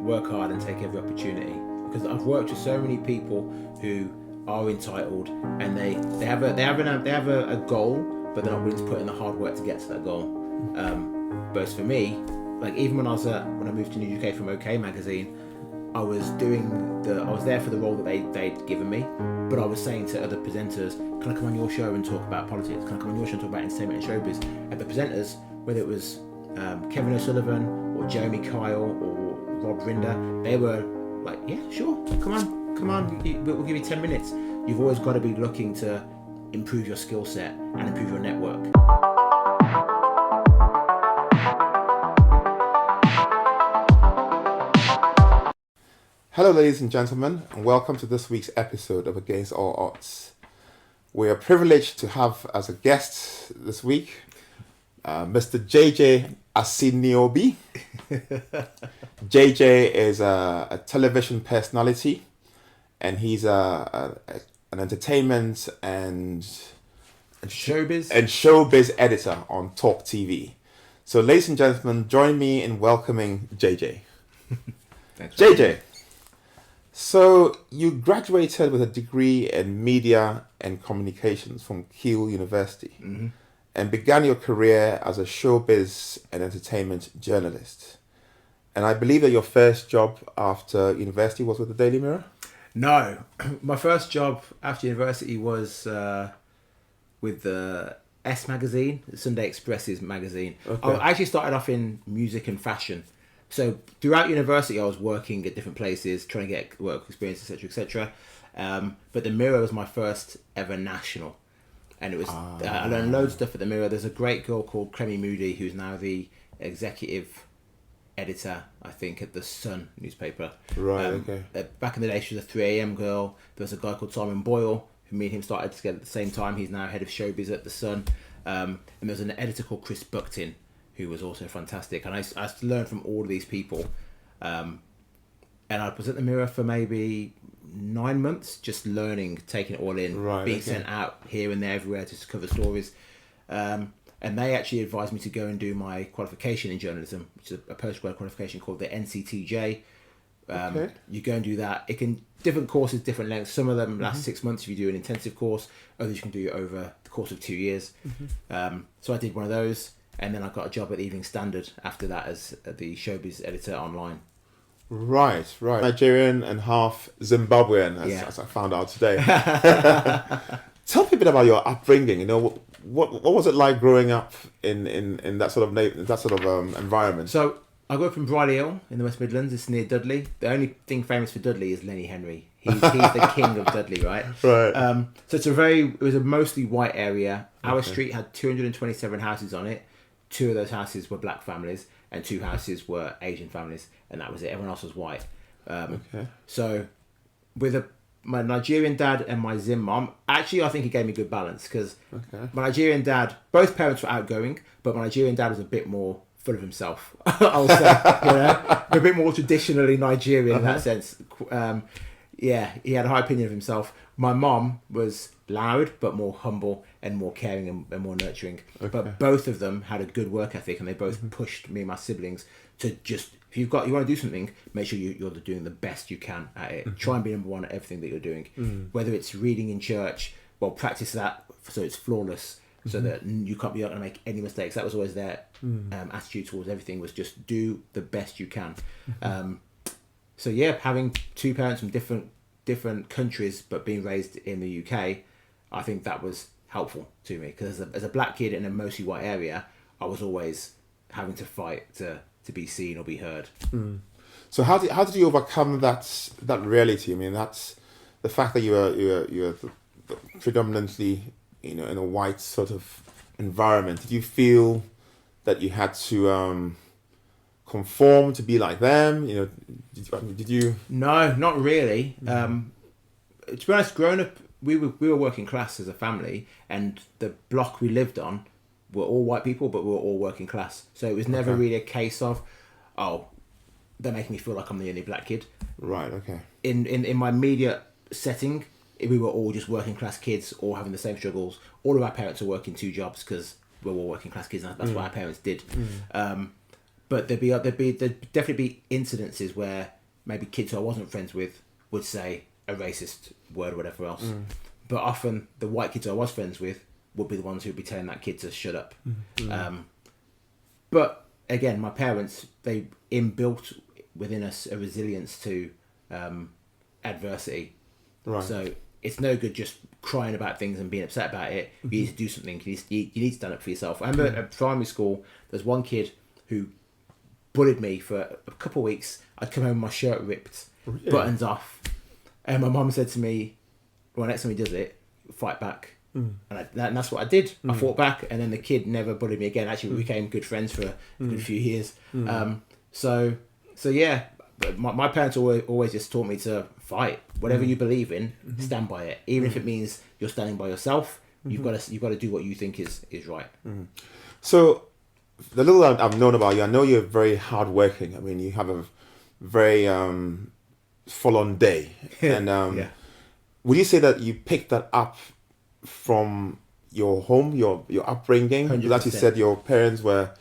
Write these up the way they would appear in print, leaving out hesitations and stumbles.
work hard and take every opportunity, because I've worked with so many people who are entitled and they have a goal, but they're not willing to put in the hard work to get to that goal. But for me, like even when I moved to the UK from OK magazine, I was there for the role that they'd given me, but I was saying to other presenters, can I come on your show and talk about politics? Can I come on your show and talk about entertainment and showbiz? And the presenters, whether it was Kevin O'Sullivan or Jeremy Kyle or Rob Rinder, they were like, yeah, sure, come on, we'll give you 10 minutes. You've always got to be looking to improve your skill set and improve your network. Hello ladies and gentlemen, and welcome to this week's episode of Against All Odds. We are privileged to have as a guest this week Mr. JJ Anisiobi. JJ is a television personality, and he's an entertainment and showbiz editor on Talk TV. So ladies and gentlemen, join me in welcoming JJ. Thanks, JJ. So you graduated with a degree in media and communications from Keele University, and began your career as a showbiz and entertainment journalist. And I believe that your first job after university was with the Daily Mirror? No, my first job after university was with the S magazine, Sunday Express's magazine. Okay. I actually started off in music and fashion. So throughout university, I was working at different places, trying to get work experience, etc., etc. But the Mirror was my first ever national, and it was I learned loads of stuff at the Mirror. There's a great girl called Clemmie Moody who's now the executive editor, I think, at the Sun newspaper. Right. Okay. Back in the day, she was a 3 a.m. girl. There was a guy called Simon Boyle who me and him started together at the same time. He's now head of showbiz at the Sun. And there's an editor called Chris Buckton, who was also fantastic. And I learned from all of these people. And I was at the Mirror for maybe 9 months, just learning, taking it all in, being sent out here and there, everywhere to cover stories. And they actually advised me to go and do my qualification in journalism, which is a postgrad qualification called the NCTJ. You go and do that. It can different courses, different lengths. Some of them last 6 months if you do an intensive course. Others you can do over the course of 2 years. So I did one of those. And then I got a job at the Evening Standard after that as the showbiz editor online. Right. Nigerian and half Zimbabwean, as I found out today. Tell me a bit about your upbringing. You know, what was it like growing up in that sort of environment? So I grew up in Briley Hill in the West Midlands. It's near Dudley. The only thing famous for Dudley is Lenny Henry. He's the king of Dudley, right? Right. So it was a mostly white area. Our street had 227 houses on it. 2 of those houses were black families and 2 houses were Asian families, and that was it. Everyone else was white. So with my Nigerian dad and my Zim mom, actually I think it gave me good balance, because my Nigerian dad, both parents were outgoing, but my Nigerian dad was a bit more full of himself, I'll say. A bit more traditionally Nigerian in that sense. He had a high opinion of himself. My mom was loud, but more humble and more caring and more nurturing. But both of them had a good work ethic, and they both pushed me and my siblings to just, if you want to do something, make sure you're doing the best you can at it. Try and be number one at everything that you're doing. Whether it's reading in church, well, practice that so it's flawless, so that you're not going to make any mistakes. That was always their attitude towards everything, was just do the best you can. So having 2 parents from different countries but being raised in the UK, I think that was helpful to me, because as a black kid in a mostly white area, I was always having to fight to be seen or be heard. So how did you overcome that reality? I mean, that's the fact that you're predominantly in a white sort of environment. Did you feel that you had to conform to be like them? Did you? No, not really. To be honest, growing up, we were working class as a family, and the block we lived on were all white people, but we were all working class. So it was never really a case of, they're making me feel like I'm the only black kid. Right. Okay. In my immediate setting, we were all just working class kids, all having the same struggles. All of our parents are working 2 jobs because we're all working class kids, and that's what our parents did. But there'd definitely be incidences where maybe kids who I wasn't friends with would say a racist word or whatever else. But often the white kids who I was friends with would be the ones who'd be telling that kid to shut up. But again, my parents, they inbuilt within us a resilience to adversity. Right. So it's no good just crying about things and being upset about it. You need to do something. You need to stand up for yourself. I remember at primary school, there's one kid who bullied me for a couple of weeks. I'd come home with my shirt ripped, buttons off. And my mum said to me, well, next time he does it, fight back. And that's what I did. I fought back, and then the kid never bullied me again. Actually, we became good friends for a good few years. So yeah, but my parents always just taught me to fight. Whatever you believe in, stand by it. Even if it means you're standing by yourself, you've got to do what you think is right. So, the little I've known about you, I know you're very hardworking. I mean, you have a very full-on day, and would you say that you picked that up from your home, your upbringing? 100%. Like you said, your parents were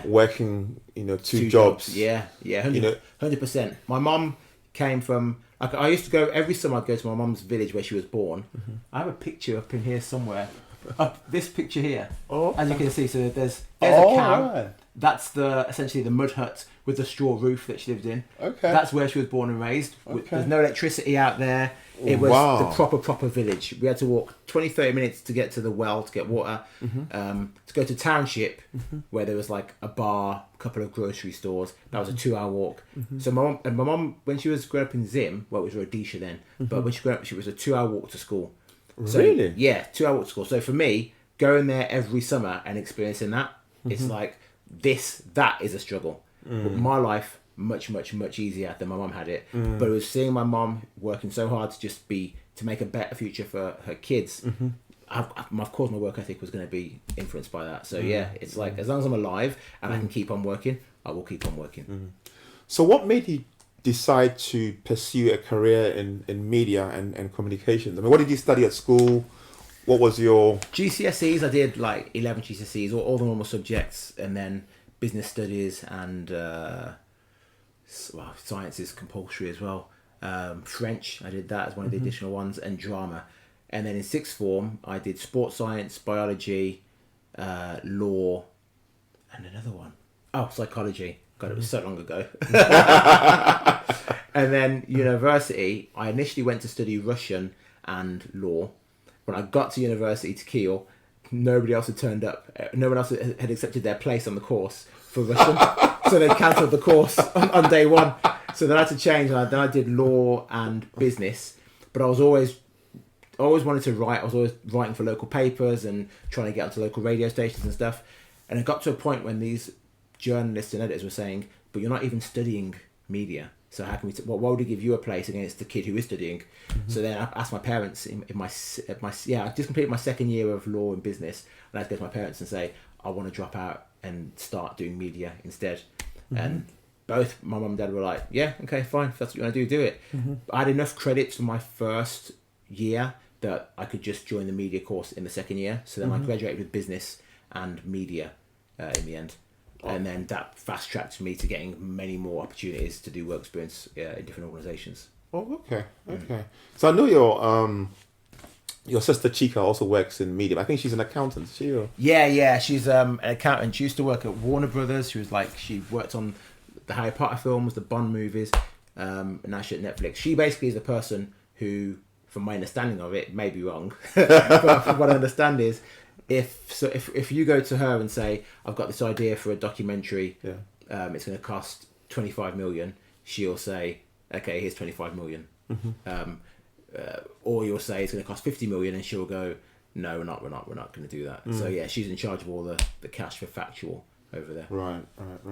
working, two jobs. Yeah, 100%. My mum came from, like, I used to go every summer. I'd go to my mum's village where she was born. I have a picture up in here somewhere. This picture here, as you can see. So there's a cow. Right. That's essentially the mud hut with the straw roof that she lived in. Okay. That's where she was born and raised. Okay. There's no electricity out there. It was the proper village. We had to walk 20-30 minutes to get to the well to get water. To go to township where there was like a bar, a couple of grocery stores. That was a 2-hour walk. So my mum, when she was growing up in Zim, well, it was Rhodesia then, but when she grew up, it was a 2-hour walk to school. So, really? Yeah, 2-hour walk to school. So for me, going there every summer and experiencing that, it's like that is a struggle. But my life, much easier than my mum had it. But it was seeing my mum working so hard to make a better future for her kids. Of course, my work ethic was going to be influenced by that. So yeah, it's like, as long as I'm alive and I can keep on working, I will keep on working. So what made you decide to pursue a career in media and communications? I mean, what did you study at school? What was your GCSEs? I did like 11 GCSEs, all the normal subjects, and then business studies and science is compulsory as well. French, I did that as one of the additional ones, and drama. And then in sixth form, I did sports science, biology, law, and another one. Oh, psychology. God, it was so long ago. And then university, I initially went to study Russian and law. When I got to university to Kiel, nobody else had turned up. No one else had accepted their place on the course for Russian. So they cancelled the course on day one. So then I had to change. And then I did law and business. But I was always wanted to write. I was always writing for local papers and trying to get onto local radio stations and stuff. And it got to a point when these journalists and editors were saying, but you're not even studying media. So how can we? Why would we give you a place against the kid who is studying? So then I asked my parents I just completed my second year of law and business, and I had to go to my parents and say I want to drop out and start doing media instead. And both my mum and dad were like, yeah, okay, fine, if that's what you want to do it. I had enough credits for my first year that I could just join the media course in the second year. So then I graduated with business and media in the end. And then that fast-tracked me to getting many more opportunities to do work experience in different organisations. Oh, okay. So I know your sister Chica also works in media. I think she's an accountant. Yeah, she's an accountant. She used to work at Warner Brothers. She worked on the Harry Potter films, the Bond movies, and now she's at Netflix. She basically is the person who, from my understanding of it, may be wrong, but from what I understand is, if you go to her and say, I've got this idea for a documentary, it's going to cost 25 million, she'll say, okay, here's 25 million. Or you'll say it's going to cost 50 million, and she'll go, no, we're not going to do that. So yeah, she's in charge of all the cash for factual over there. Right.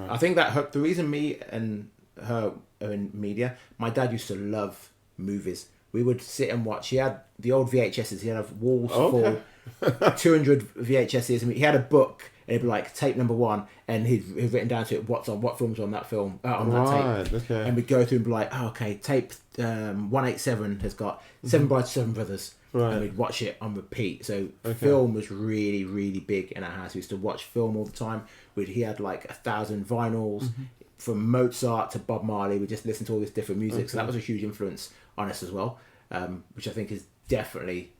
I think that the reason me and her are in media, my dad used to love movies. We would sit and watch. He had the old VHSs. He had walls full, 200 VHSs. I mean, he had a book it'd be like tape number 1, and he'd written down to it what films are on that film on that tape, okay. and we'd go through and be like, oh, okay, tape 187 has got 7 Brides, 7 Brothers, and we'd watch it on repeat. So film was really, really big in our house. We used to watch film all the time. He had like 1,000 vinyls from Mozart to Bob Marley. We just listened to all this different music, so that was a huge influence on us as well, which I think is definitely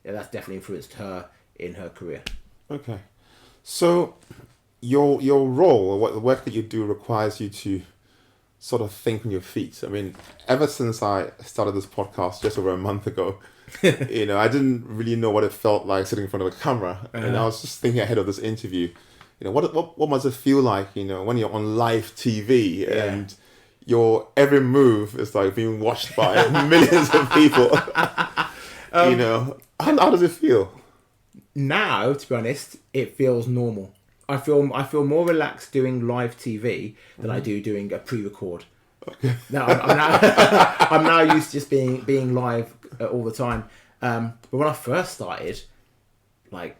influenced her in her career. Okay, so your role or what the work that you do requires you to sort of think on your feet. I mean, ever since I started this podcast just over a month ago, you know, I didn't really know what it felt like sitting in front of a camera, and I was just thinking ahead of this interview. You know, what must it feel like, you know, when you're on live TV and your every move is like being watched by millions of people? You know, how does it feel? Now, to be honest, it feels normal. I feel more relaxed doing live TV than I do doing a pre-record. Okay. Now, I'm now used to just being live all the time. But when I first started, I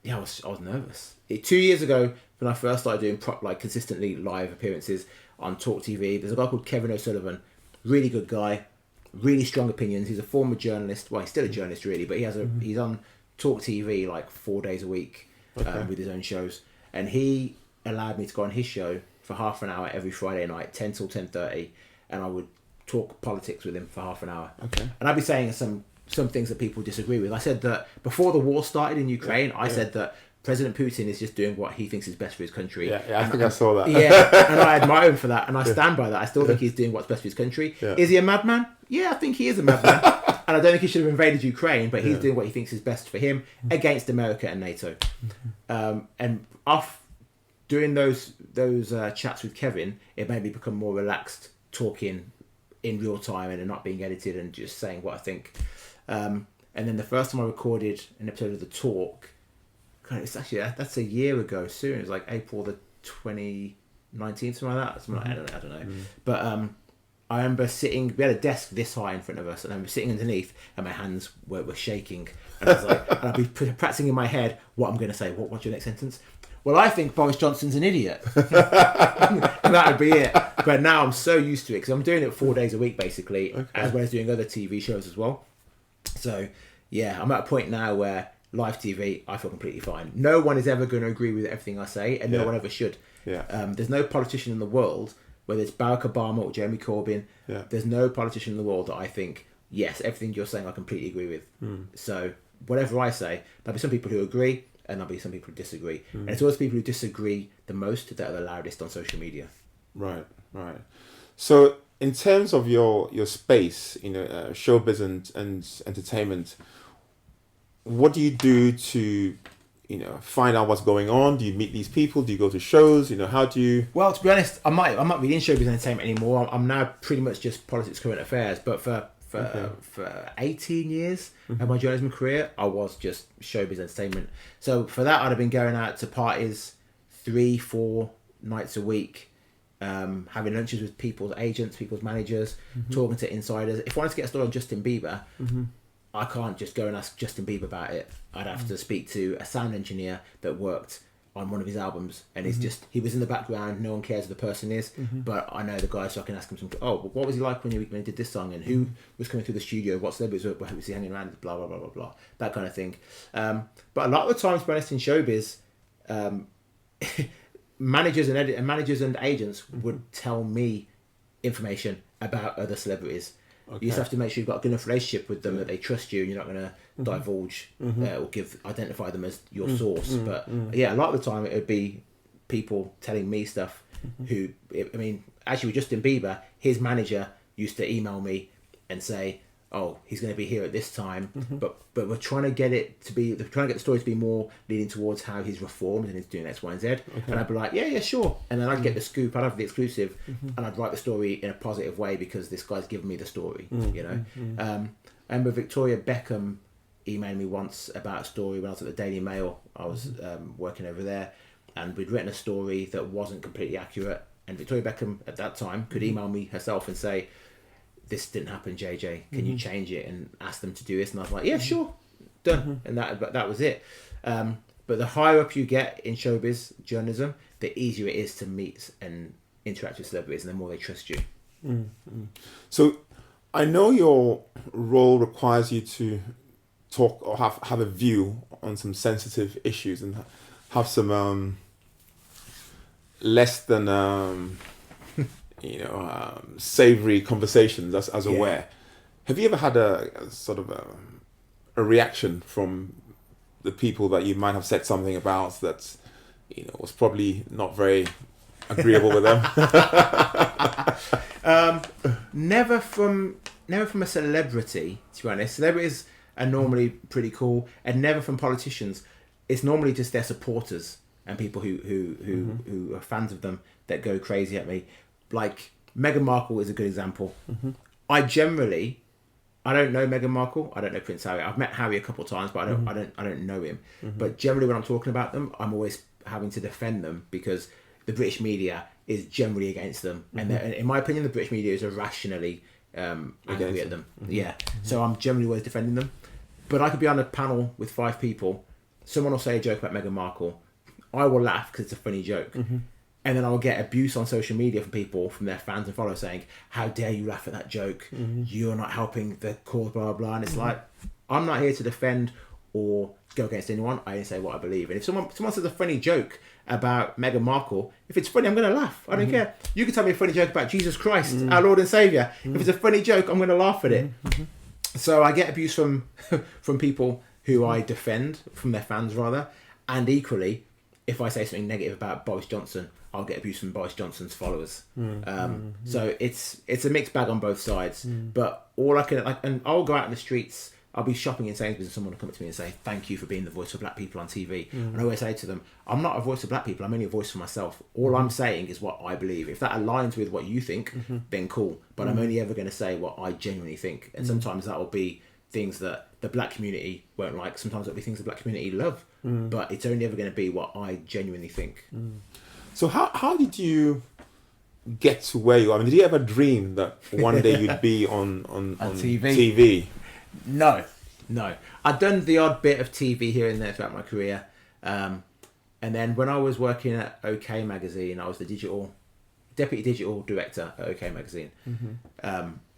was nervous. 2 years ago, when I first started doing consistently live appearances on Talk TV, there's a guy called Kevin O'Sullivan, really good guy, really strong opinions. He's a former journalist. Well, he's still a journalist really, but he's on Talk TV like 4 days a week with his own shows, and he allowed me to go on his show for half an hour every Friday night, 10 till 10:30, and I would talk politics with him for half an hour. Okay. And I'd be saying some things that people disagree with. I said that before the war started in Ukraine, I said that President Putin is just doing what he thinks is best for his country. I think I saw that. And I admire him for that, and I stand by that. I still think he's doing what's best for his country. Yeah. Is he a madman? Yeah, I think he is a madman. And I don't think he should have invaded Ukraine, but he's doing what he thinks is best for him against America and NATO. And off doing those chats with Kevin, it made me become more relaxed, talking in real time and not being edited and just saying what I think. And then the first time I recorded an episode of The Talk, it's actually, that's a year ago soon. It was like April the 2019, something like that. I don't know. But I remember sitting, we had a desk this high in front of us, and I remember sitting underneath, and my hands were shaking. And I was like, and I'd be practicing in my head what I'm going to say. What's your next sentence? Well, I think Boris Johnson's an idiot. And that would be it. But now I'm so used to it, because I'm doing it 4 days a week, basically, as well as doing other TV shows as well. So, yeah, I'm at a point now where live TV, I feel completely fine. No one is ever going to agree with everything I say, and no one ever should. There's no politician in the world, whether it's Barack Obama or Jeremy Corbyn, there's no politician in the world that I think, yes, everything you're saying I completely agree with. So whatever I say, there'll be some people who agree, and there'll be some people who disagree. And it's always people who disagree the most that are the loudest on social media. Right. So in terms of your space, you know, showbiz and entertainment, what do you do to, you know, find out what's going on? Do you meet these people? Do you go to shows? You know, how do you... Well, to be honest, I'm not really in showbiz entertainment anymore. I'm now pretty much just politics, current affairs. But for 18 years of my journalism career, I was just showbiz entertainment. So for that, I'd have been going out to parties 3-4 nights a week, having lunches with people's agents, people's managers, talking to insiders. If I wanted to get a story on Justin Bieber, I can't just go and ask Justin Bieber about it. I'd have to speak to a sound engineer that worked on one of his albums, and he was in the background. No one cares who the person is, but I know the guy, so I can ask him what was he like when he did this song, and who was coming through the studio, what celebrities was he hanging around, blah blah blah blah blah, that kind of thing. But a lot of the times, to be honest, in showbiz, managers and agents would tell me information about other celebrities. You just have to make sure you've got a good enough relationship with them that they trust you, and you're not going to divulge or identify them as your source. But yeah, a lot of the time it would be people telling me stuff who, I mean, actually with Justin Bieber, his manager used to email me and say, oh, he's going to be here at this time, but we're trying to get the story to be more leading towards how he's reformed and he's doing X, Y, and Z. And I'd be like, yeah, sure. And then I'd get the scoop, I'd have the exclusive, and I'd write the story in a positive way because this guy's given me the story, you know. And with Victoria Beckham emailed me once about a story when I was at the Daily Mail. I was working over there, and we'd written a story that wasn't completely accurate. And Victoria Beckham at that time could email me herself and say, this didn't happen, JJ. Can you change it and ask them to do this? And I was like, yeah, sure, done. And that was it. But the higher up you get in showbiz journalism, the easier it is to meet and interact with celebrities, and the more they trust you. So I know your role requires you to talk or have a view on some sensitive issues and have some less than savory conversations as aware. Have you ever had a sort of a reaction from the people that you might have said something about that was probably not very agreeable with them? Never from a celebrity, to be honest. Celebrities are normally pretty cool, and never from politicians. It's normally just their supporters and people who are fans of them that go crazy at me. Like Meghan Markle is a good example. I don't know Meghan Markle. I don't know Prince Harry. I've met Harry a couple of times, but I don't know him. But generally, when I'm talking about them, I'm always having to defend them because the British media is generally against them, and in my opinion, the British media is irrationally angry at them. So I'm generally always defending them. But I could be on a panel with 5 people. Someone will say a joke about Meghan Markle. I will laugh because it's a funny joke. And then I'll get abuse on social media from people, from their fans and followers saying, how dare you laugh at that joke? You're not helping the cause, blah, blah, blah. And it's like, I'm not here to defend or go against anyone. I say what I believe. And if someone says a funny joke about Meghan Markle, if it's funny, I'm going to laugh. I don't care. You can tell me a funny joke about Jesus Christ, our Lord and Saviour. If it's a funny joke, I'm going to laugh at it. So I get abuse from people who I defend, from their fans rather. And equally, if I say something negative about Boris Johnson, I'll get abuse from Boris Johnson's followers. So it's a mixed bag on both sides. But all I can, and I'll go out in the streets. I'll be shopping in Sainsbury's and someone will come up to me and say, thank you for being the voice for black people on TV. And I always say to them, I'm not a voice for black people, I'm only a voice for myself. All I'm saying is what I believe. If that aligns with what you think, then cool. But I'm only ever going to say what I genuinely think. And sometimes that will be things that the black community won't like. Sometimes it'll be things the black community love. But it's only ever going to be what I genuinely think. So how did you get to where you are? I mean, did you ever dream that one day you'd be on TV? No. I'd done the odd bit of TV here and there throughout my career. And then when I was working at OK Magazine, I was the deputy digital director at OK Magazine.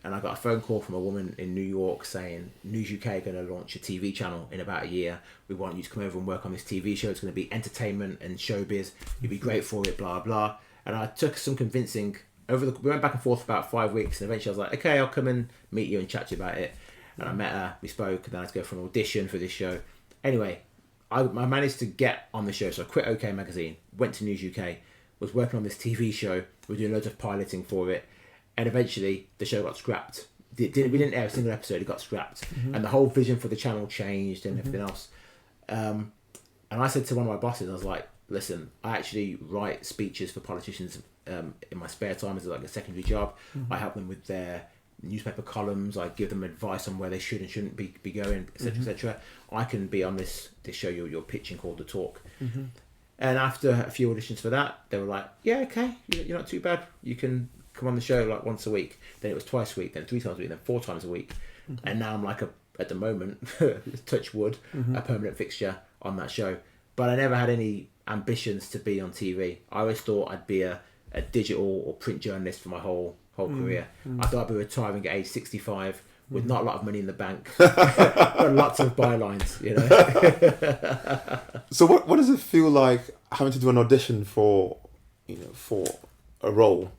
And I got a phone call from a woman in New York saying, News UK are going to launch a TV channel in about a year. We want you to come over and work on this TV show. It's going to be entertainment and showbiz. You'd be great for it, blah, blah. And I took some convincing. We went back and forth for about 5 weeks. And eventually I was like, okay, I'll come and meet you and chat to you about it. And I met her, we spoke, and then I had to go for an audition for this show. Anyway, I managed to get on the show. So I quit OK Magazine, went to News UK, was working on this TV show. We were doing loads of piloting for it. And eventually, the show got scrapped. We didn't air a single episode, it got scrapped. And the whole vision for the channel changed and everything else. And I said to one of my bosses, I was like, listen, I actually write speeches for politicians in my spare time as like a secondary job. I help them with their newspaper columns. I give them advice on where they should and shouldn't be going, etc., etc. I can be on this show you're pitching called The Talk. And after a few auditions for that, they were like, yeah, okay, you're not too bad. You can come on the show like once a week. Then it was twice a week, then 3 times a week, then 4 times a week. And now I'm like at the moment, touch wood, a permanent fixture on that show. But I never had any ambitions to be on TV. I always thought I'd be a digital or print journalist for my whole career. I thought I'd be retiring at age 65 with not a lot of money in the bank, but lots of bylines, So what does it feel like having to do an audition for a role?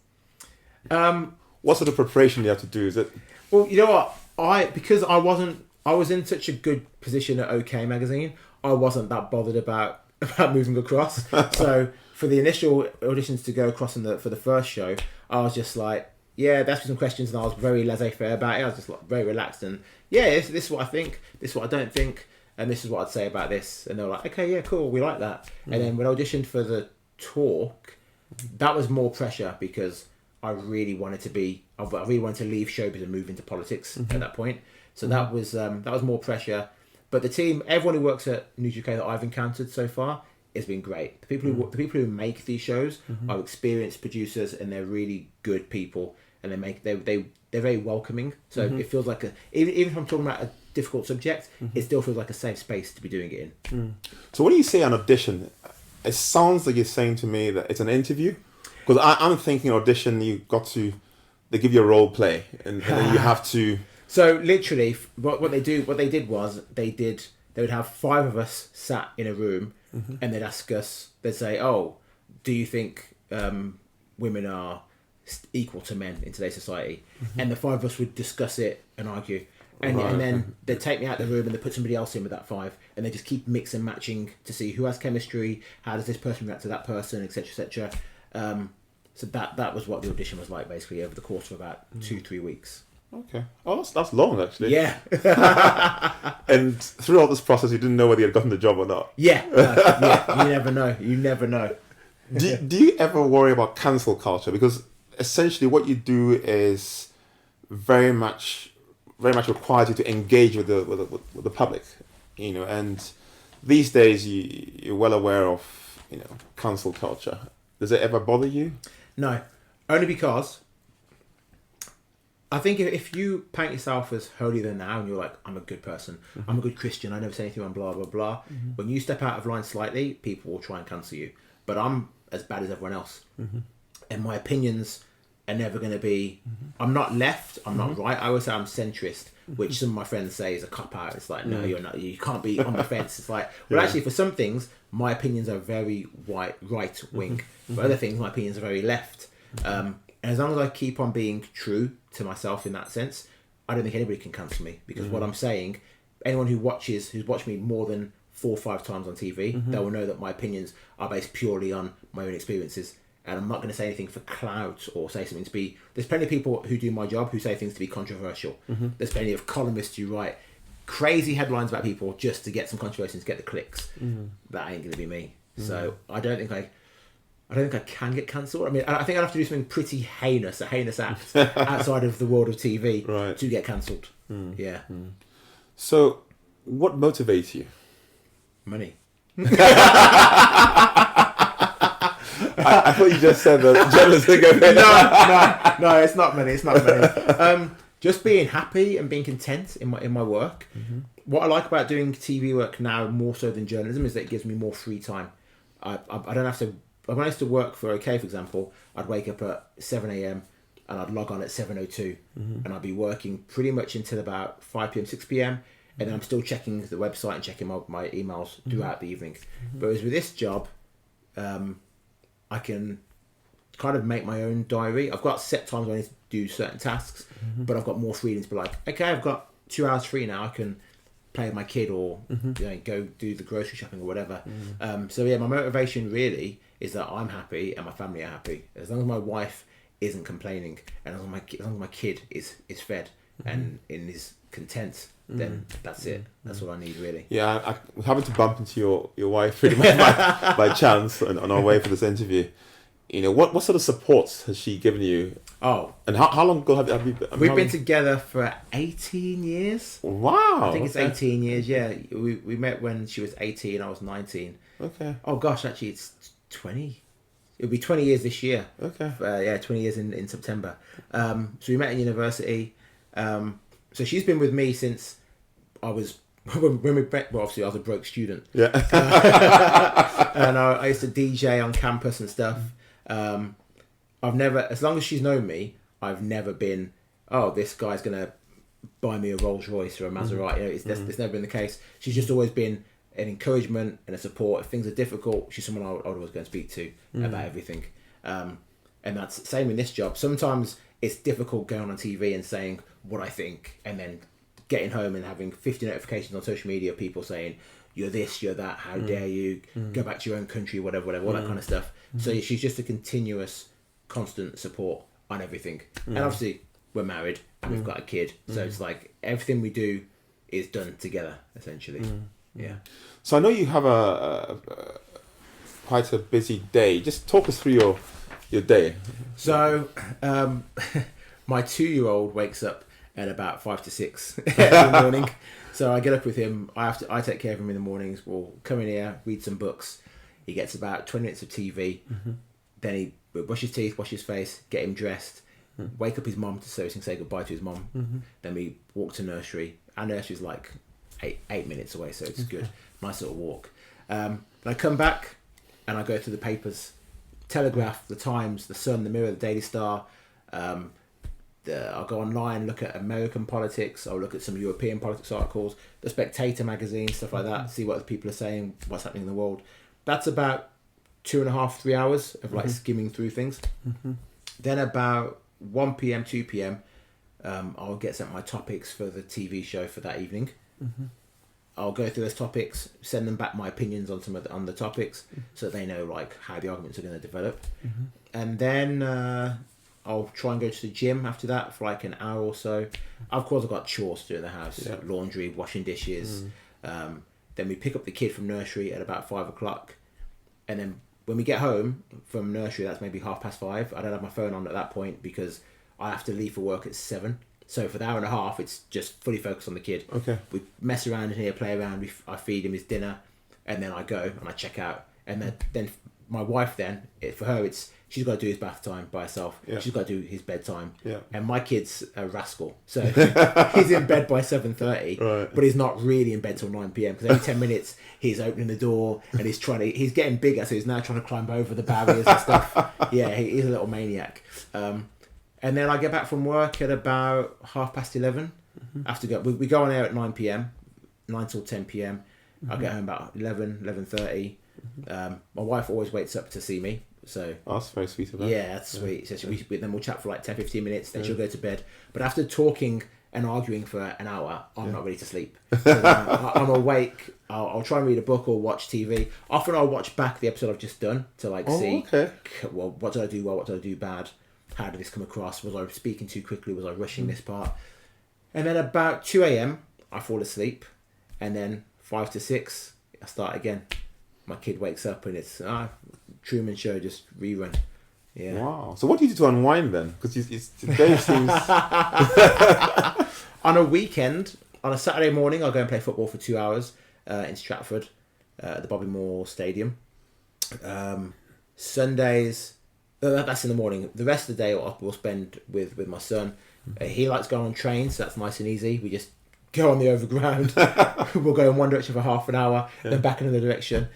What sort of preparation do you have to do? Is it? Well, you know what? Because I was in such a good position at OK Magazine, I wasn't that bothered about moving across. So for the initial auditions to go across for the first show, I was just like, yeah, that's some questions, and I was very laissez-faire about it. I was just like very relaxed, and yeah, this is what I think, this is what I don't think, and this is what I'd say about this. And they were like, okay, yeah, cool, we like that. And then when I auditioned for The Talk, that was more pressure because I really wanted to leave showbiz and move into politics at that point. So that was more pressure. But the team, everyone who works at News UK that I've encountered so far, has been great. The people who make these shows are experienced producers, and they're really good people. And they they're very welcoming. So it feels like even if I'm talking about a difficult subject, it still feels like a safe space to be doing it in. So when you say an audition, it sounds like you're saying to me that it's an interview. Because I'm thinking audition, they give you a role play, and then you have to. So literally, what they did was they would have 5 of us sat in a room, and they'd ask us. They'd say, "Oh, do you think women are equal to men in today's society?" And the 5 of us would discuss it and argue. And then they'd take me out of the room and they'd put somebody else in with that 5, and they just keep mix and matching to see who has chemistry, how does this person react to that person, etc., etc. So that was what the audition was like, basically, over the course of about 2-3 weeks. Okay. Oh, that's long, actually. Yeah. And through all this process, you didn't know whether you had gotten the job or not. Yeah. Yeah. You never know. Do you ever worry about cancel culture? Because essentially what you do is very much requires you to engage with the public, and these days you're well aware of, cancel culture. Does it ever bother you? No, only because I think if you paint yourself as holier than thou and you're like, I'm a good person, I'm a good Christian, I never say anything on blah, blah, blah. When you step out of line slightly, people will try and cancel you. But I'm as bad as everyone else. And my opinions are never going to be, I'm not left, I'm not right. I always say I'm centrist, which some of my friends say is a cop-out. It's like, no, you're not, you can't be on the fence. It's like, well, actually, for some things, my opinions are very right-wing. For other things, my opinions are very left. And as long as I keep on being true to myself in that sense, I don't think anybody can cancel me, because what I'm saying, anyone who's watched me more than 4 or 5 times on TV, they will know that my opinions are based purely on my own experiences. And I'm not going to say anything for clout or say something to be... There's plenty of people who do my job who say things to be controversial. There's plenty of columnists who write crazy headlines about people just to get some controversy and to get the clicks. That ain't going to be me. So I don't think I can get cancelled. I mean, I think I'd have to do something pretty heinous, a heinous act outside of the world of TV to get cancelled. Yeah. So, what motivates you? Money. I thought you just said that jealous thing. No, it's not money. It's not money. Just being happy and being content in my work. What I like about doing TV work now more so than journalism is that it gives me more free time. I don't have to. When I used to work for OK, for example, I'd wake up at 7 a.m. and I'd log on at 7:02, and I'd be working pretty much until about 5 p.m, 6 p.m, and then I'm still checking the website and checking my emails throughout the evening. Whereas with this job, I can kind of make my own diary. I've got set times when I need to do certain tasks, but I've got more freedom to be like, okay, I've got 2 hours free now. I can play with my kid or go do the grocery shopping or whatever. So yeah, my motivation really is that I'm happy and my family are happy. As long as my wife isn't complaining, and as long as my kid is fed and is content, then that's it. That's what I need, really. Yeah, I happened to bump into your wife pretty much by chance on our way for this interview. What sort of supports has she given you? Oh, and how long ago have you been? We've been together for 18 years. Wow. I think it's 18 years. Yeah, we met when she was 18. I was 19. Okay. Oh gosh, actually, it's 20. It'll be 20 years this year. Okay. 20 years in September. So we met in university. So she's been with me since I was when we met. Well, obviously I was a broke student. Yeah. And I used to DJ on campus and stuff. I've never, as long as she's known me, I've never been, oh, this guy's gonna buy me a Rolls Royce or a Maserati. That's never been the case. She's just always been an encouragement and a support. If things are difficult, she's someone I would always go and speak to about everything. And that's same in this job. Sometimes it's difficult going on TV and saying what I think, and then getting home and having 50 notifications on social media of people saying, you're this, you're that, how dare you, go back to your own country, whatever, all that kind of stuff. So she's just a continuous, constant support on everything. And obviously we're married and we've got a kid, so it's like everything we do is done together, essentially. Yeah. So I know you have a quite a busy day. Just talk us through your day. So my 2-year-old wakes up at about 5 to 6 in the morning. So I get up with him. I take care of him in the mornings. We'll come in here, read some books. He gets about 20 minutes of TV. Then he brush his teeth, wash his face, get him dressed. wake up his mum so he can say goodbye to his mum. Then we walk to nursery. Our nursery's like 8 minutes away, so it's good. Nice little walk. Then I come back and I go through the papers. Telegraph, the Times, the Sun, the Mirror, the Daily Star. I'll go online, look at American politics. I'll look at some European politics articles, the Spectator magazine, stuff like that. See what the people are saying, what's happening in the world. That's about 2.5, 3 hours of like skimming through things. Then about 1 p.m, 2 p.m, I'll get sent my topics for the TV show for that evening. I'll go through those topics, send them back my opinions on on the topics, so that they know like how the arguments are going to develop. And then I'll try and go to the gym after that for like an hour or so. Of course, I've got chores to do in the house, laundry, washing dishes. Then we pick up the kid from nursery at about 5 o'clock. And then when we get home from nursery, that's maybe 5:30. I don't have my phone on at that point because I have to leave for work at 7. So for the hour and a half, it's just fully focused on the kid. Okay. We mess around in here, play around. I feed him his dinner, and then I go and I check out. And then my wife for her, she's got to do his bath time by herself. Yeah. She's got to do his bedtime. Yeah. And my kid's a rascal, so he's in bed by 7:30. Right. But he's not really in bed till 9 p.m. because every 10 minutes he's opening the door and he's he's getting bigger, so he's now trying to climb over the barriers and stuff. Yeah, he's a little maniac. And then I get back from work at about 11:30. After we go on air at 9 p.m, 9 till 10 p.m. I get home about 11:30. My wife always wakes up to see me, so that's very sweet of her. yeah, that's sweet. So then we'll chat for like 10-15 minutes, then she'll go to bed. But after talking and arguing for an hour, I'm not ready to sleep. So I'm awake. I'll try and read a book or watch TV. Often I'll watch back the episode I've just done to see, well, what did I do well, what did I do bad, how did this come across, was I speaking too quickly, was I rushing this part. And then about 2 a.m. I fall asleep, and then 5 to 6 I start again. My kid wakes up and it's Truman Show, just rerun. Yeah. Wow. So what do you do to unwind then? Because today seems... On a weekend, on a Saturday morning, I'll go and play football for 2 hours in Stratford at the Bobby Moore Stadium. Sundays, that's in the morning. The rest of the day we'll spend with my son. He likes going on trains, so that's nice and easy. We just go on the overground. We'll go in one direction for half an hour, then back in another direction.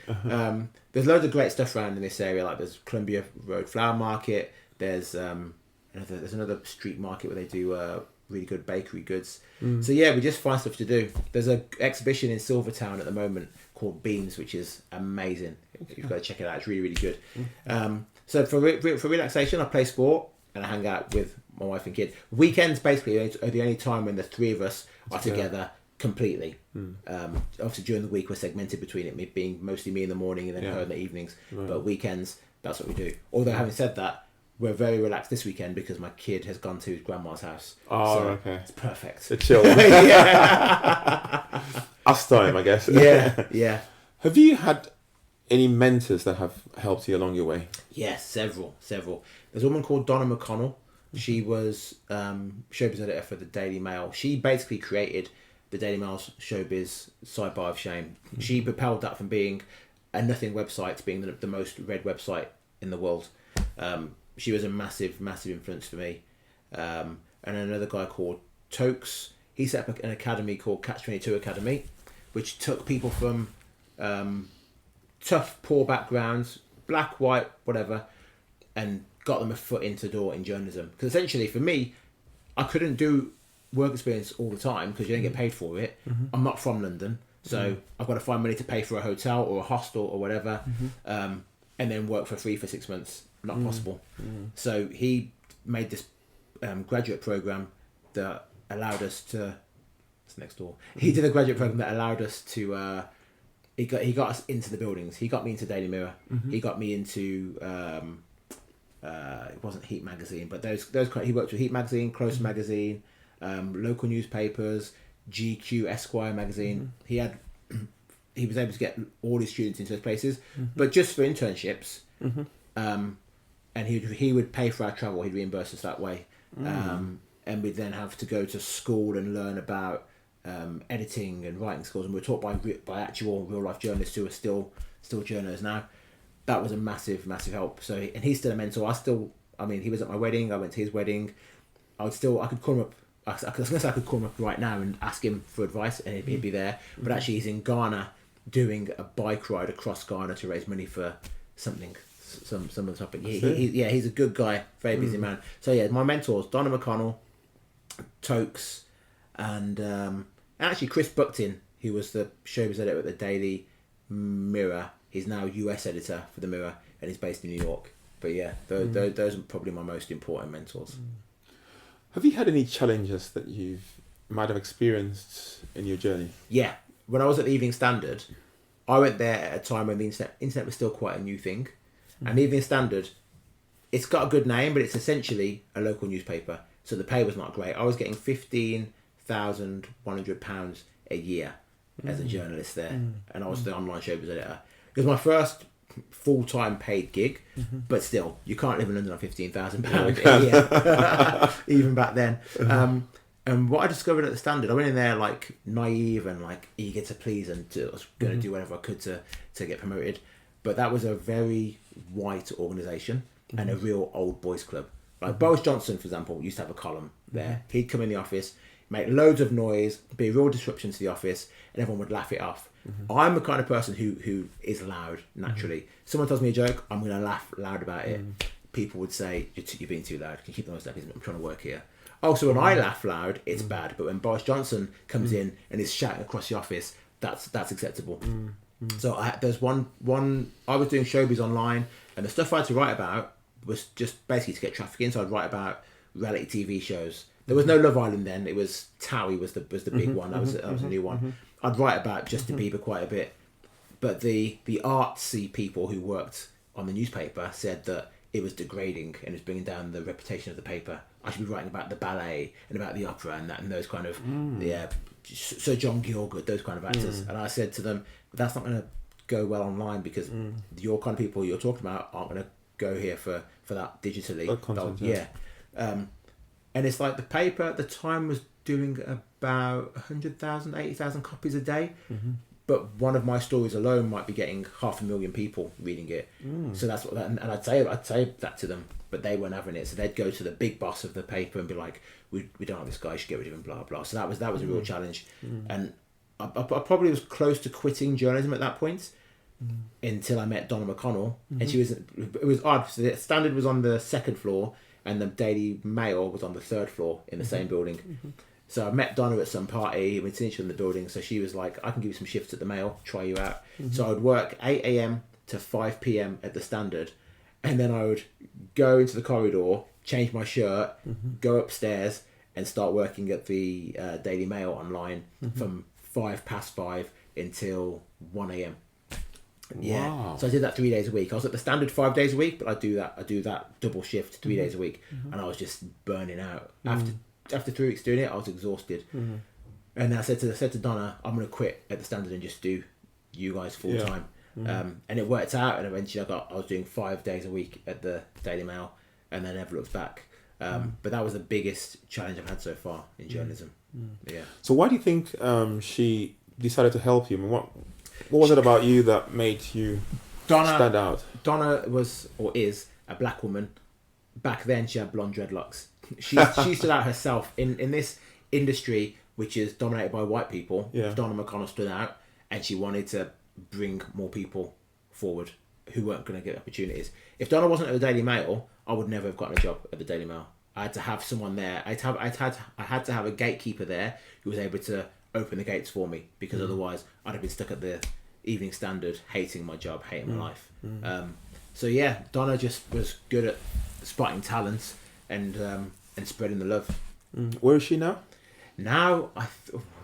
There's loads of great stuff around in this area. Like there's Columbia Road Flower Market. There's another street market where they do really good bakery goods. So yeah, we just find stuff to do. There's an exhibition in Silvertown at the moment called Beams, which is amazing. You've got to check it out. It's really, really good. So for relaxation, I play sport and I hang out with my wife and kid. Weekends basically are the only time when the three of us are together completely. Obviously during the week we're segmented between it being mostly me in the morning and then her in the evenings. But weekends, that's what we do. Although having said that, we're very relaxed this weekend because my kid has gone to his grandma's house. Oh, so okay. It's perfect. A chill. Us time, I guess. Yeah. Have you had any mentors that have helped you along your way? Yes, several. There's a woman called Donna McConnell. She was showbiz editor for the Daily Mail. She basically created the Daily Mail's showbiz sidebar of shame. She propelled that from being a nothing website to being the most read website in the world. She was a massive influence for me. And another guy called Tokes, he set up an academy called Catch-22 Academy, which took people from tough, poor backgrounds, black, white, whatever, and got them a foot into the door in journalism. Because essentially, for me, I couldn't do work experience all the time because you don't get paid for it. I'm not from London, so I've got to find money to pay for a hotel or a hostel or whatever, and then work for free for 6 months. Not possible. So he made this graduate program that allowed us to... It's next door. He did a graduate program that allowed us to... He got us into the buildings. He got me into Daily Mirror. He got me into... it wasn't Heat Magazine, but those he worked with Heat Magazine, Close Magazine, local newspapers, GQ, Esquire Magazine. He was able to get all his students into those places, but just for internships. And he would pay for our travel. He'd reimburse us that way, and we'd then have to go to school and learn about editing and writing skills. And we were taught by actual real life journalists who are still journalists now. That was a massive help. So, and he's still a mentor. He was at my wedding. I went to his wedding. I could call him up. I was gonna say I could call him up right now and ask him for advice, and he'd be there. But actually, he's in Ghana doing a bike ride across Ghana to raise money for something, some of the topic. He's a good guy, very busy man. So yeah, my mentors: Donna McConnell, Tokes, and actually Chris Buckton, who was the showbiz editor at the Daily Mirror. He's now US editor for the Mirror, and he's based in New York. But yeah, those are probably my most important mentors. Have you had any challenges that you might have experienced in your journey? Yeah. When I was at the Evening Standard, I went there at a time when the internet was still quite a new thing. And the Evening Standard, it's got a good name, but it's essentially a local newspaper. So the pay was not great. I was getting £15,100 a year as a journalist there. And I was the online showbiz editor. It was my first full-time paid gig, but still, you can't live in London on £15,000 a year, even back then. And what I discovered at the Standard, I went in there like naive and like eager to please, and I was going to do whatever I could to get promoted. But that was a very white organisation and a real old boys club. Like Boris Johnson, for example, used to have a column there. He'd come in the office, make loads of noise, be a real disruption to the office, and everyone would laugh it off. I'm the kind of person who is loud naturally. Someone tells me a joke, I'm going to laugh loud about it. People would say, you're being too loud. Can you keep the noise down? I'm trying to work here. Oh, so when I laugh loud, it's bad. But when Boris Johnson comes in and is shouting across the office, that's acceptable. So there's one. I was doing showbiz online, and the stuff I had to write about was just basically to get traffic in. So I'd write about reality TV shows. There was no Love Island then. It was Towie was the big one. That was a new one. I'd write about Justin Bieber quite a bit, but the artsy people who worked on the newspaper said that it was degrading and it was bringing down the reputation of the paper. I should be writing about the ballet and about the opera and those kind of Sir John Gielgud, those kind of actors. And I said to them, that's not going to go well online because your kind of people you're talking about aren't going to go here for that digitally. That content, And it's like the paper at the time was doing about 100,000, 80,000 copies a day. But one of my stories alone might be getting 500,000 people reading it. So that's what and I'd say that to them, but they weren't having it. So they'd go to the big boss of the paper and be like, we don't like this guy, you should get rid of him, blah, blah. So that was a real challenge. And I probably was close to quitting journalism at that point until I met Donna McConnell. And it was odd. So the Standard was on the second floor and the Daily Mail was on the third floor in the same building. So I met Donna at some party, we'd seen each other in the building, so she was like, I can give you some shifts at the Mail, try you out. So I would work 8 a.m. to 5 p.m. at the Standard, and then I would go into the corridor, change my shirt, go upstairs, and start working at the Daily Mail online from 5:05 until 1 a.m. Yeah, wow. So I did that 3 days a week. I was at the Standard 5 days a week, but I do that double shift 3 days a week, and I was just burning out. After 3 weeks doing it, I was exhausted, and I said to Donna, "I'm going to quit at the Standard and just do you guys full time." And it worked out, and eventually I was doing 5 days a week at the Daily Mail, and then never looked back. But that was the biggest challenge I've had so far in journalism. Yeah. So why do you think she decided to help you? I mean, what was it about you that made you stand out? Donna was or is a black woman. Back then, she had blonde dreadlocks. She stood out herself in this industry, which is dominated by white people. Yeah. Donna McConnell stood out, and she wanted to bring more people forward who weren't going to get opportunities. If Donna wasn't at the Daily Mail, I would never have gotten a job at the Daily Mail. I had to have someone there. I had to have a gatekeeper there who was able to open the gates for me, because otherwise I'd have been stuck at the Evening Standard, hating my job, hating my life. So yeah, Donna just was good at spotting talents and spreading the love. Where is she now? Now,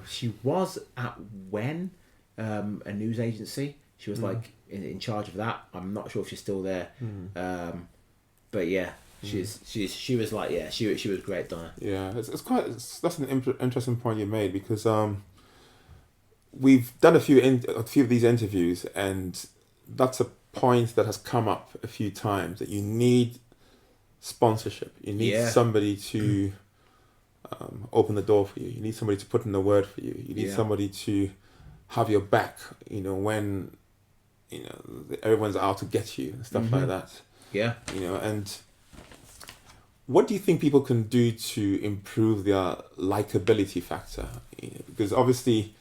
she was at When, a news agency. She was like in charge of that. I'm not sure if she's still there. But yeah, she was like, yeah, she was great, Donna. Yeah, that's an interesting point you made, because we've done a few of these interviews, and that's a point that has come up a few times, that you need sponsorship. You need somebody to open the door for you. You need somebody to put in the word for you. You need somebody to have your back, when everyone's out to get you and stuff like that. Yeah. And What do you think people can do to improve their likability factor? Because obviously,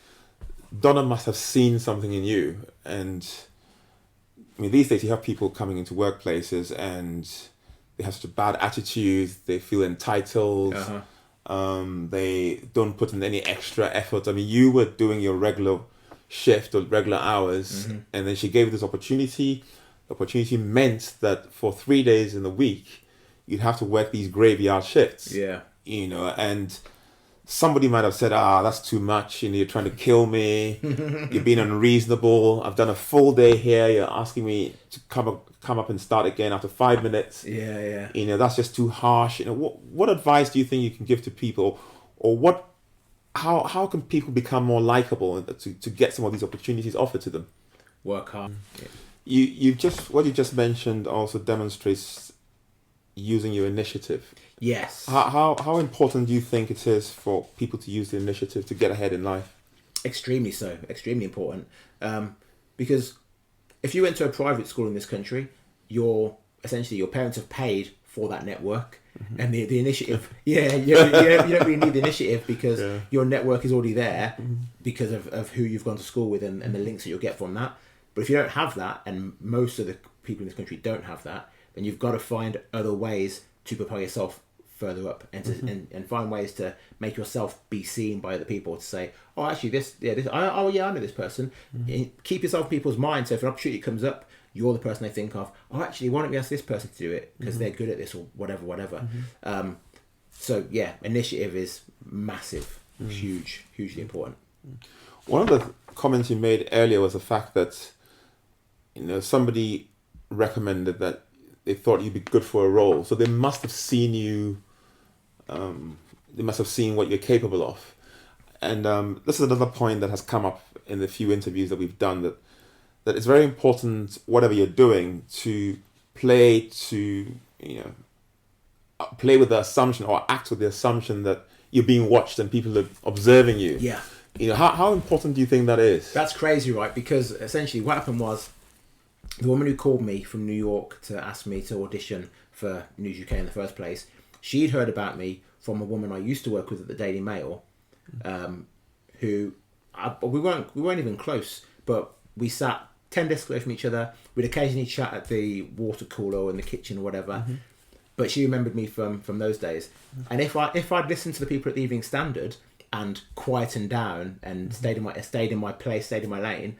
Donna must have seen something in you. And I mean, these days you have people coming into workplaces and they have such a bad attitude, they feel entitled, they don't put in any extra effort. I mean, you were doing your regular shift or regular hours, and then she gave you this opportunity. The opportunity meant that for 3 days in the week, you'd have to work these graveyard shifts. Yeah. And somebody might have said, that's too much, you're trying to kill me, you're being unreasonable, I've done a full day here, you're asking me to come up and start again after 5 minutes. Yeah. That's just too harsh. What advice do you think you can give to people, or how can people become more likable to get some of these opportunities offered to them? Work hard. What you just mentioned also demonstrates using your initiative. Yes. How important do you think it is for people to use the initiative to get ahead in life? Extremely so. Extremely important. Because if you went to a private school in this country, your parents have paid for that network, and the initiative. You don't really need the initiative because your network is already there because of who you've gone to school with and the links that you'll get from that. But if you don't have that, and most of the people in this country don't have that, then you've got to find other ways to propel yourself further up and and find ways to make yourself be seen by other people, to say, I know this person. Keep yourself in people's minds, so if an opportunity comes up, you're the person they think of. Why don't we ask this person to do it because they're good at this, or whatever. So yeah, initiative is massive, hugely important. One of the comments you made earlier was the fact that somebody recommended that they thought you'd be good for a role, so they must have seen you. They must have seen what you're capable of. And this is another point that has come up in the few interviews that we've done, that it's very important, whatever you're doing, to play with the assumption, or act with the assumption that you're being watched and people are observing you. Yeah. How important do you think that is? That's crazy, right? Because essentially what happened was, the woman who called me from New York to ask me to audition for News UK in the first place, she'd heard about me from a woman I used to work with at the Daily Mail, we weren't even close, but we sat 10 desks away from each other. We'd occasionally chat at the water cooler or in the kitchen or whatever. But she remembered me from those days. And if I'd listened to the people at the Evening Standard and quietened down and stayed in my place, stayed in my lane,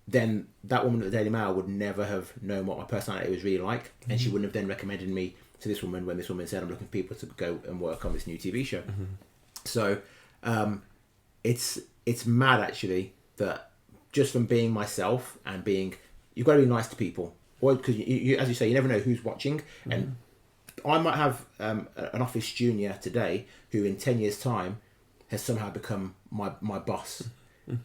then that woman at the Daily Mail would never have known what my personality was really like, and she wouldn't have then recommended me to this woman when this woman said, I'm looking for people to go and work on this new TV show. So it's mad actually that just from being myself and you've got to be nice to people, or because you as you say, you never know who's watching. And I might have an office junior today who in 10 years time has somehow become my boss.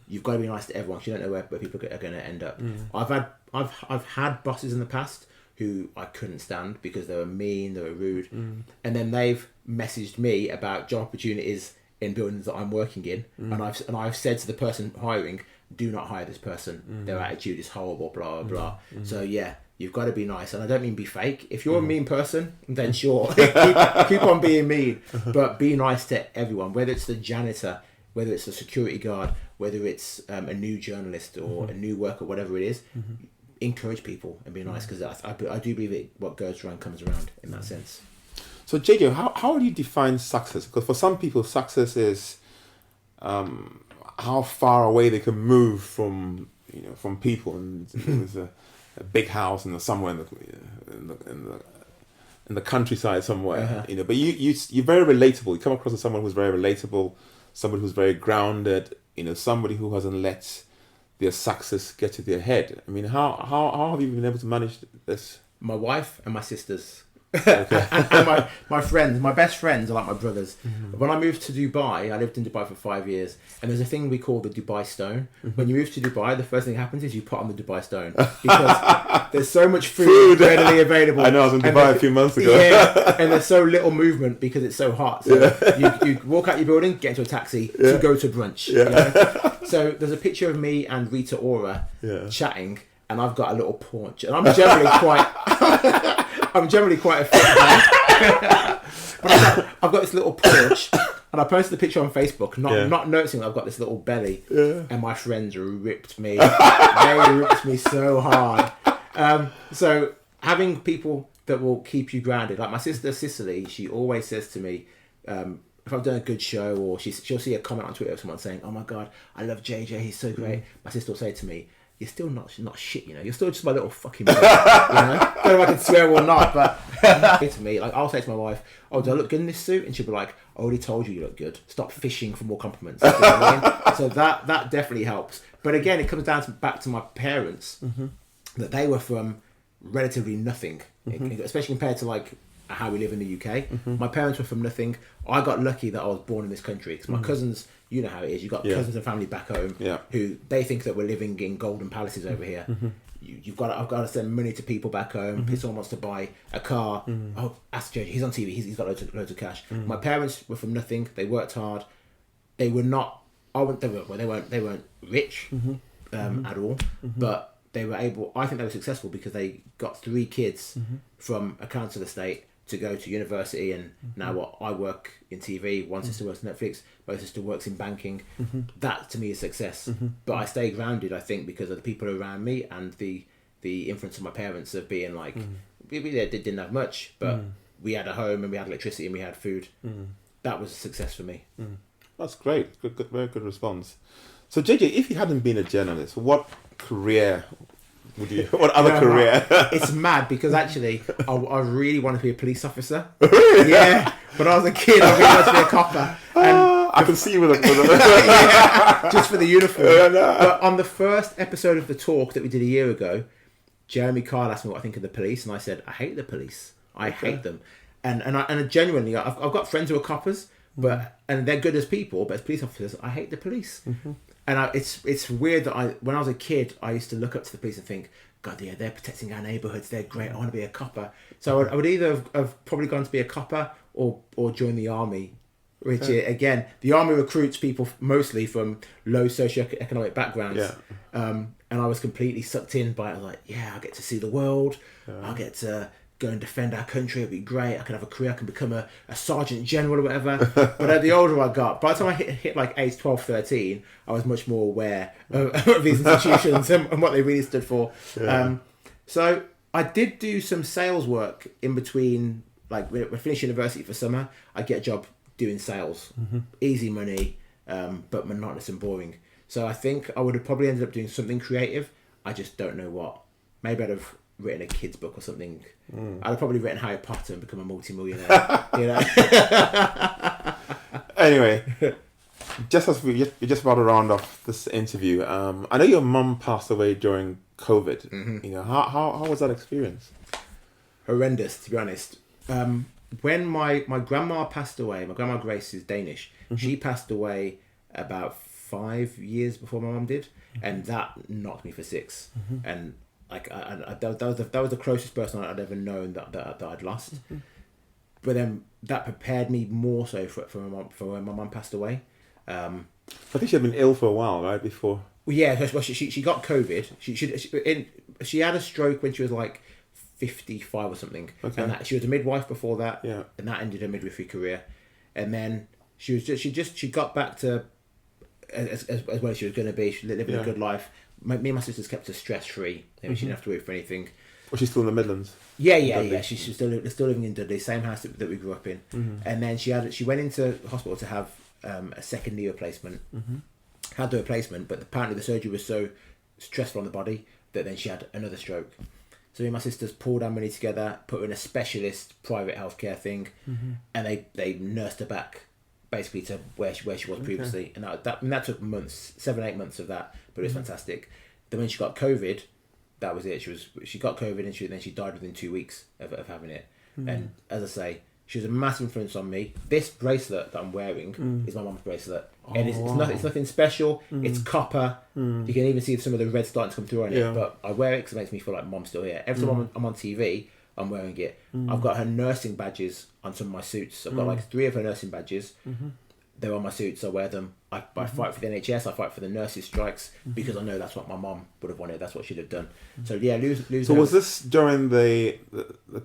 You've got to be nice to everyone, because you don't know where people are going to end up. I've had bosses in the past who I couldn't stand because they were mean, they were rude, and then they've messaged me about job opportunities in buildings that I'm working in, and I've said to the person hiring, do not hire this person. Their attitude is horrible, blah blah blah. So yeah, you've got to be nice, and I don't mean be fake. If you're a mean person, then sure, keep on being mean, but be nice to everyone, whether it's the janitor, whether it's a security guard, whether it's a new journalist or a new worker, whatever it is. Encourage people and be nice, because I do believe it. What goes around comes around in that sense. So JJ, how do you define success? Because for some people, success is how far away they can move from people, and there's a big house and somewhere in the countryside somewhere. But you're very relatable. You come across as someone who's very relatable, somebody who's very grounded. Somebody who hasn't let their success get to their head. I mean, how have you been able to manage this? My wife and my sisters. and my friends, my best friends are like my brothers. When I moved to Dubai, I lived in Dubai for 5 years, and there's a thing we call the Dubai Stone. When you move to Dubai, the first thing that happens is you put on the Dubai Stone, because there's so much food readily available. I know, I was in Dubai a few months ago. And there's so little movement because it's so hot. So you walk out your building, get into a taxi to go to brunch. So there's a picture of me and Rita Ora chatting, and I've got a little paunch, and I'm generally quite a fit man. But I've got this little porch, and I posted the picture on Facebook, not noticing that I've got this little belly, and my friends ripped me. They ripped me so hard. So having people that will keep you grounded, like my sister Cicely, she always says to me, if I've done a good show, or she'll see a comment on Twitter of someone saying, "Oh my God, I love JJ, he's so great." My sister will say to me, "You're still not shit, you know. You're still just my little fucking boy, you know." I don't know if I can swear or not, but to me, like, I'll say to my wife, "Oh, do I look good in this suit?" And she'll be like, "I already told you look good. Stop fishing for more compliments." You know what I mean? So that definitely helps. But again, it comes down back to my parents, that they were from relatively nothing, especially compared to like how we live in the UK. My parents were from nothing. I got lucky that I was born in this country, because my cousins, you know how it is, you've got cousins and family back home who they think that we're living in golden palaces over here. I've got to send money to people back home. If someone wants to buy a car, oh, ask JJ, he's on TV, he's got loads of cash. My parents were from nothing. They worked hard. They were not, they weren't rich at all, but they were able, I think they were successful because they got 3 kids from a council estate to go to university, and now what, I work in TV, one sister works in Netflix, my sister works in banking. That to me is success. But I stay grounded, I think, because of the people around me and the influence of my parents of being like, we didn't have much, but we had a home and we had electricity and we had food. That was a success for me. That's great. Good, very good response. So JJ, if you hadn't been a journalist, what career would you? What other career? It's mad because actually, I really wanted to be a police officer. Yeah, when I was a kid, I really wanted to be a copper. And I can see you with a just for the uniform. But on the first episode of The Talk that we did a year ago, Jeremy Kyle asked me what I think of the police, and I said, I hate the police. I hate them. And genuinely, I've got friends who are coppers, and they're good as people, but as police officers, I hate the police. And it's weird that when I was a kid, I used to look up to the police and think, God, yeah, they're protecting our neighbourhoods. They're great. I want to be a copper. So I would either have probably gone to be a copper or join the army, which again, the army recruits people mostly from low socioeconomic backgrounds. And I was completely sucked in by it. I was like, yeah, I get to see the world. I'll get to go and defend our country. It'd be great. I can have a career. I can become a sergeant general or whatever. But the older I got, by the time I hit like age 12, 13, I was much more aware of these institutions and what they really stood for. So I did do some sales work in between, like when I finished university for summer, I'd get a job doing sales. Easy money, but monotonous and boring. So I think I would have probably ended up doing something creative. I just don't know what. Maybe I'd have written a kid's book or something. I'd have probably written Harry Potter and become a multi-millionaire. You know. Anyway, just as you're just about to round off this interview, I know your mum passed away during COVID. You know, how was that experience? Horrendous, to be honest. When my grandma passed away, my grandma Grace is Danish. She passed away about 5 years before my mum did, and that knocked me for 6. And like that was the closest person I'd ever known that I'd lost. But then that prepared me more so for when my mum passed away. I think she had been ill for a while, right, before. Well, yeah, she got COVID. She had a stroke when she was like 55 or something. Okay. And she was a midwife before that. Yeah. And that ended her midwifery career. And then she got back to as well as she was going to be. She lived a good life. Me and my sisters kept her stress free. She didn't have to worry for anything. Was she still in the Midlands? Yeah. She's still living in Dudley, same house that we grew up in. And then she went into hospital to have a second knee replacement. Had the replacement, but apparently the surgery was so stressful on the body that then she had another stroke. So me and my sisters pulled our money together, put her in a specialist private healthcare thing, and they nursed her back basically to where she was previously. And that took months, 7-8 months of that, but it was fantastic. Then when she got COVID, that was it. She got COVID and then she died within 2 weeks of having it. And as I say, she was a massive influence on me. This bracelet that I'm wearing is my mum's bracelet. And it's nothing special. It's copper. You can even see some of the red starting to come through on it. But I wear it because it makes me feel like mom's still here. Every time I'm on TV, I'm wearing it. I've got her nursing badges on some of my suits. I've got like 3 of her nursing badges. they're on my suits. I wear them. I fight for the NHS. I fight for the nurses' strikes because I know that's what my mom would have wanted. That's what she'd have done. So yeah, lose. So was this during the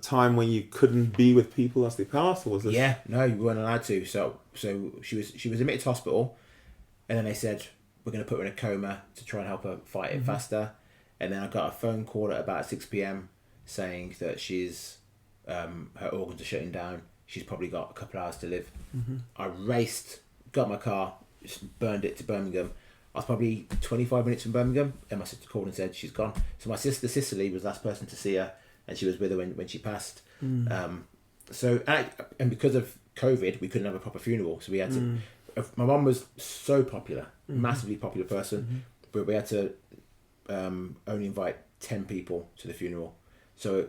time when you couldn't be with people as they passed, or was this? Yeah, no, you weren't allowed to. So she was admitted to hospital, and then they said we're going to put her in a coma to try and help her fight it faster. And then I got a phone call at about 6 p.m. saying that she's her organs are shutting down. She's probably got a couple of hours to live. I raced, got my car, just burned it to Birmingham. I was probably 25 minutes from Birmingham, and my sister called and said she's gone. So my sister Cicely was the last person to see her, and she was with her when she passed. So and because of COVID, we couldn't have a proper funeral, so we had to. My mum was so popular, massively popular person, but we had to only invite 10 people to the funeral. So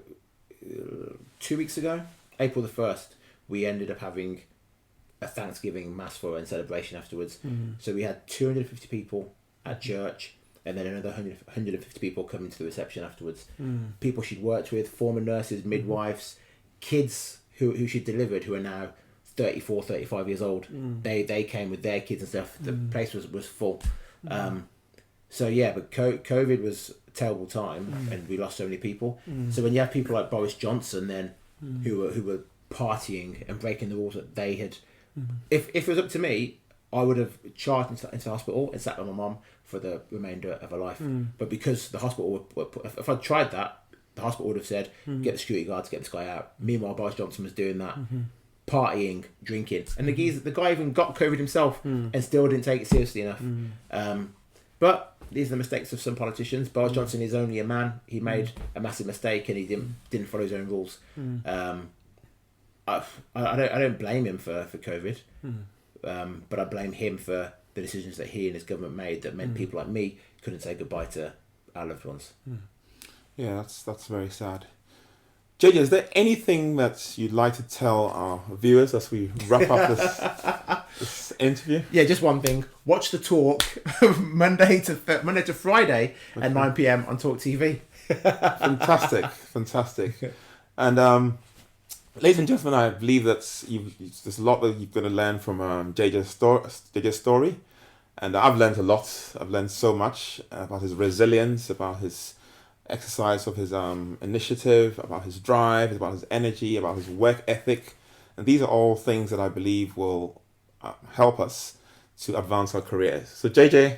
2 weeks ago, April the 1st, we ended up having a Thanksgiving mass for her and celebration afterwards. So we had 250 people at church, and then another 150 people coming to the reception afterwards. People she'd worked with, former nurses, midwives, kids who she'd delivered who are now 34, 35 years old. They came with their kids and stuff. The place was full. So yeah, but COVID was a terrible time, and we lost so many people. So when you have people like Boris Johnson then who were partying and breaking the rules that they had, if it was up to me, I would have charged into hospital and sat with my mum for the remainder of her life. But because the hospital if I'd tried that, the hospital would have said, get the security guards, get this guy out. Meanwhile, Boris Johnson was doing that, partying, drinking, and the guy even got COVID himself and still didn't take it seriously enough. But these are the mistakes of some politicians. Boris Johnson is only a man. He made a massive mistake and he didn't follow his own rules. I don't blame him for COVID, but I blame him for the decisions that he and his government made that meant people like me couldn't say goodbye to our loved ones. Yeah, that's very sad. JJ, is there anything that you'd like to tell our viewers as we wrap up this interview? Yeah, just one thing. Watch the talk Monday to Friday at 9 p.m. on Talk TV. Fantastic. And ladies and gentlemen, I believe that there's a lot that you're going to learn from JJ's story. And I've learned a lot. I've learned so much about his resilience, about his exercise of his initiative, about his drive, about his energy, about his work ethic. And these are all things that I believe will help us to advance our careers. So JJ,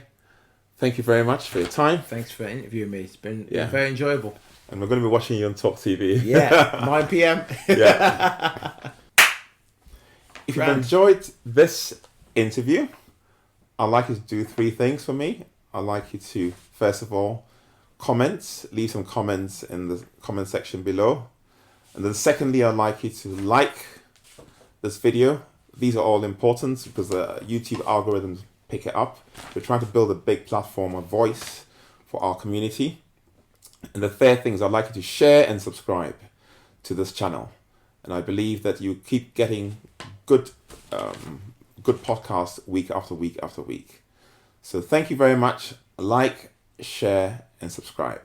thank you very much for your time. Thanks for interviewing me. It's been very enjoyable. And we're going to be watching you on Talk TV. Yeah, 9 p.m. Yeah. If you've enjoyed this interview, I'd like you to do 3 things for me. I'd like you to, first of all, leave some comments in the comment section below. And then secondly, I'd like you to like this video. These are all important because the YouTube algorithms pick it up. We're trying to build a big platform, a voice for our community. And the third thing is I'd like you to share and subscribe to this channel. And I believe that you keep getting good podcasts week after week after week. So thank you very much. Like, share, and subscribe.